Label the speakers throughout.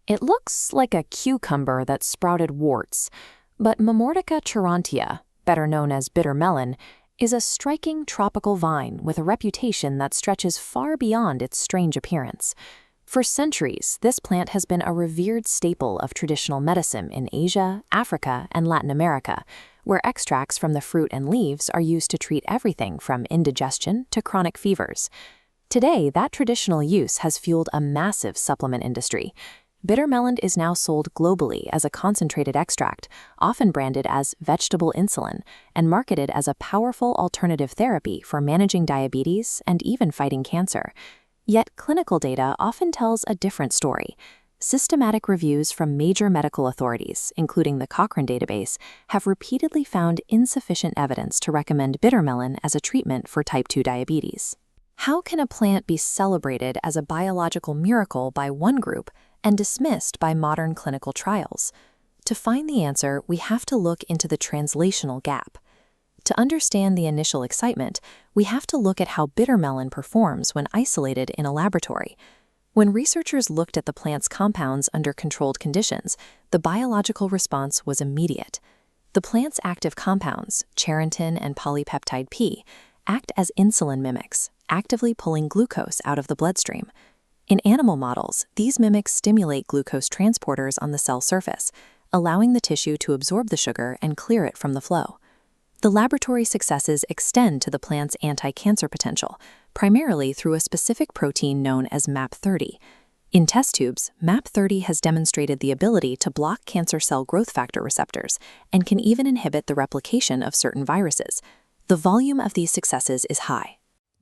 Speaker 1: It looks like a cucumber that sprouted warts, but Momordica charantia, better known as bitter melon, is a striking tropical vine with a reputation that stretches far beyond its strange appearance. For centuries, this plant has been a revered staple of traditional medicine in Asia, Africa, and Latin America, where extracts from the fruit and leaves are used to treat everything from indigestion to chronic fevers. Today, that traditional use has fueled a massive supplement industry. Bitter melon is now sold globally as a concentrated extract, often branded as vegetable insulin, and marketed as a powerful alternative therapy for managing diabetes and even fighting cancer. Yet clinical data often tells a different story. Systematic reviews from major medical authorities, including the Cochrane database, have repeatedly found insufficient evidence to recommend bitter melon as a treatment for type 2 diabetes. How can a plant be celebrated as a biological miracle by one group and dismissed by modern clinical trials? To find the answer, we have to look into the translational gap. To understand the initial excitement, we have to look at how bitter melon performs when isolated in a laboratory. When researchers looked at the plant's compounds under controlled conditions, the biological response was immediate. The plant's active compounds, charantin and polypeptide P, act as insulin mimics, actively pulling glucose out of the bloodstream. In animal models, these mimics stimulate glucose transporters on the cell surface, allowing the tissue to absorb the sugar and clear it from the flow. The laboratory successes extend to the plant's anti-cancer potential, primarily through a specific protein known as MAP30. In test tubes, MAP30 has demonstrated the ability to block cancer cell growth factor receptors and can even inhibit the replication of certain viruses. The volume of these successes is high.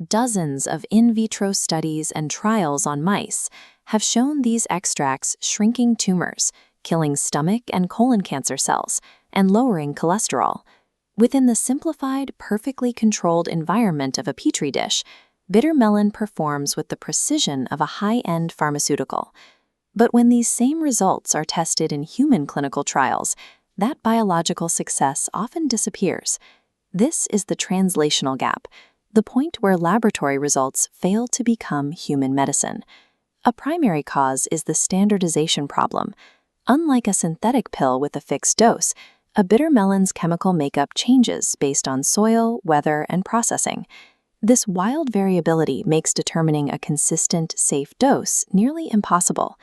Speaker 1: Dozens of in vitro studies and trials on mice have shown these extracts shrinking tumors, killing stomach and colon cancer cells, and lowering cholesterol. Within the simplified, perfectly controlled environment of a petri dish, bitter melon performs with the precision of a high-end pharmaceutical. But when these same results are tested in human clinical trials, that biological success often disappears. This is the translational gap, the point where laboratory results fail to become human medicine. A primary cause is the standardization problem. Unlike a synthetic pill with a fixed dose, a bitter melon's chemical makeup changes based on soil, weather, and processing. This wild variability makes determining a consistent, safe dose nearly impossible.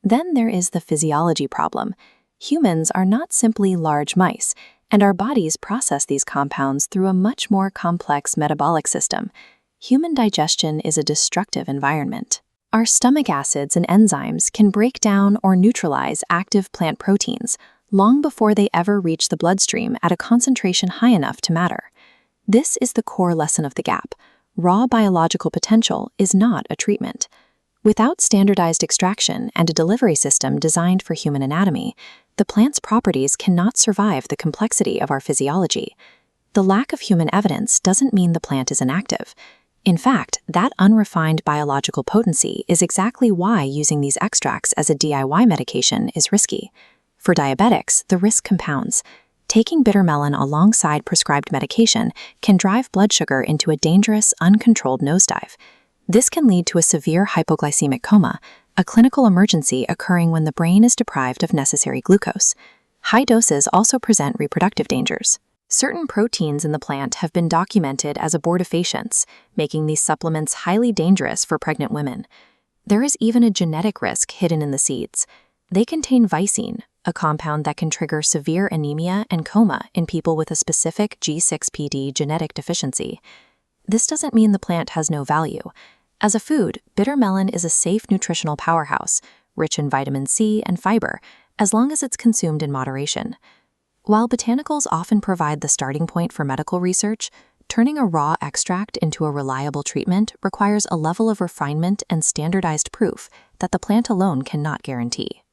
Speaker 1: Then there is the physiology problem. Humans are not simply large mice, and our bodies process these compounds through a much more complex metabolic system. Human digestion is a destructive environment. Our stomach acids and enzymes can break down or neutralize active plant proteins long before they ever reach the bloodstream at a concentration high enough to matter. This is the core lesson of the gap. Raw biological potential is not a treatment. Without standardized extraction and a delivery system designed for human anatomy, the plant's properties cannot survive the complexity of our physiology. The lack of human evidence doesn't mean the plant is inactive. In fact, that unrefined biological potency is exactly why using these extracts as a DIY medication is risky. For diabetics, the risk compounds. Taking bitter melon alongside prescribed medication can drive blood sugar into a dangerous, uncontrolled nosedive. This can lead to a severe hypoglycemic coma, a clinical emergency occurring when the brain is deprived of necessary glucose. High doses also present reproductive dangers. Certain proteins in the plant have been documented as abortifacients, making these supplements highly dangerous for pregnant women. There is even a genetic risk hidden in the seeds. They contain visine, a compound that can trigger severe anemia and coma in people with a specific G6PD genetic deficiency. This doesn't mean the plant has no value. As a food, bitter melon is a safe nutritional powerhouse, rich in vitamin C and fiber, as long as it's consumed in moderation. While botanicals often provide the starting point for medical research, turning a raw extract into a reliable treatment requires a level of refinement and standardized proof that the plant alone cannot guarantee.